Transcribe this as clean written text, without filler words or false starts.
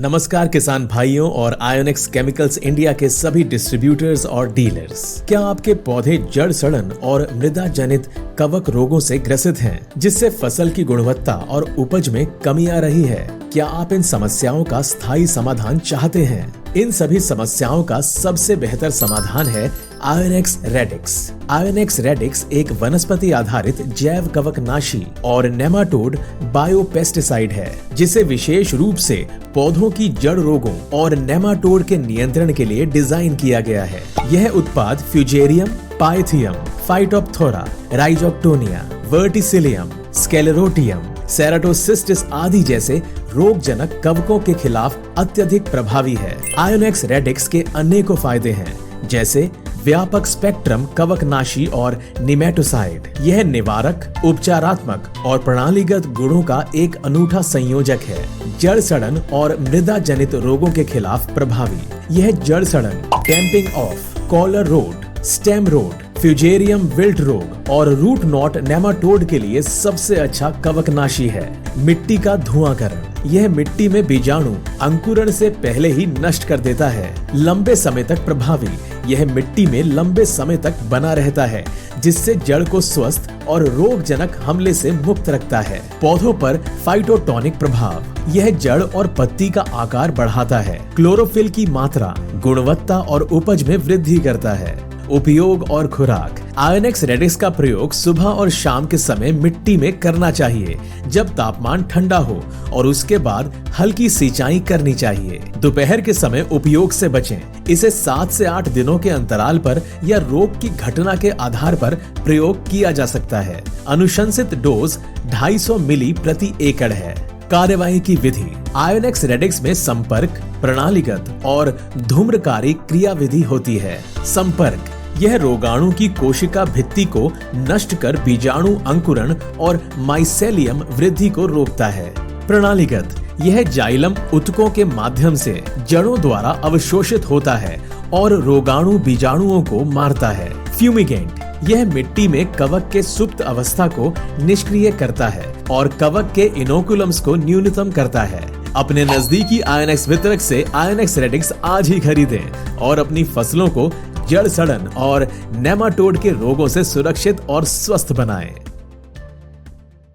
नमस्कार किसान भाइयों और आयोनिक्स केमिकल्स इंडिया के सभी डिस्ट्रीब्यूटर्स और डीलर्स। क्या आपके पौधे जड़ सड़न और मृदा जनित कवक रोगों से ग्रसित हैं, जिससे फसल की गुणवत्ता और उपज में कमी आ रही है? क्या आप इन समस्याओं का स्थायी समाधान चाहते हैं? इन सभी समस्याओं का सबसे बेहतर समाधान है आयोनिक्स रेडिक्स। आयोनिक्स रेडिक्स एक वनस्पति आधारित जैव कवकनाशी और नेमाटोड बायोपेस्टिसाइड है, जिसे विशेष रूप से पौधों की जड़ रोगों और नेमाटोड के नियंत्रण के लिए डिजाइन किया गया है। यह उत्पाद Fusarium, Pythium, Phytophthora, Rhizoctonia, Verticillium, Sclerotium, Ceratocystis आदि जैसे रोगजनक कवकों के खिलाफ अत्यधिक प्रभावी है। आयोनिक्स रेडिक्स के अनेकों फायदे हैं, जैसे व्यापक स्पेक्ट्रम कवकनाशी और निमेटोसाइड। यह निवारक, उपचारात्मक और प्रणालीगत गुणों का एक अनूठा संयोजक है। जड़ सड़न और मृदा जनित रोगों के खिलाफ प्रभावी। यह जड़ सड़न, damping off, collar rot, stem rot, fusarium wilt रोग और रूट नॉट नेमाटोड के लिए सबसे अच्छा कवकनाशी है। मिट्टी का धुआंकरण, यह मिट्टी में बीजाणु अंकुरण से पहले ही नष्ट कर देता है। लंबे समय तक प्रभावी, यह मिट्टी में लंबे समय तक बना रहता है, जिससे जड़ को स्वस्थ और रोगजनक हमले से मुक्त रखता है। पौधों पर फाइटोटॉनिक प्रभाव, यह जड़ और पत्ती का आकार बढ़ाता है। क्लोरोफिल की मात्रा, गुणवत्ता और उपज में वृद्धि करता है। उपयोग और खुराक, आयोनिक्स रेडिक्स का प्रयोग सुबह और शाम के समय मिट्टी में करना चाहिए, जब तापमान ठंडा हो, और उसके बाद हल्की सिंचाई करनी चाहिए। दोपहर के समय उपयोग से बचें। इसे 7 से 8 दिनों के अंतराल पर या रोग की घटना के आधार पर प्रयोग किया जा सकता है। अनुशंसित डोज 250 मिली प्रति एकड़ है। कार्यवाही की विधि, आयोनिक्स रेडिक्स में संपर्क, प्रणालीगत और धूम्रकारी क्रियाविधि होती है। संपर्क, यह रोगाणु की कोशिका भित्ति को नष्ट कर बीजाणु अंकुरण और माइसेलियम वृद्धि को रोकता है। प्रणालीगत, यह जाइलम ऊतकों के माध्यम से जड़ों द्वारा अवशोषित होता है और रोगाणु बीजाणुओं को मारता है। फ्यूमिगेंट, यह मिट्टी में कवक के सुप्त अवस्था को निष्क्रिय करता है और कवक के इनोकुलम्स को न्यूनतम करता है। अपने नजदीकी आयोनिक्स वितरक से आयोनिक्स रेडिक्स आज ही खरीदें और अपनी फसलों को जड़ सड़न और नेमाटोड के रोगों से सुरक्षित और स्वस्थ बनाएं।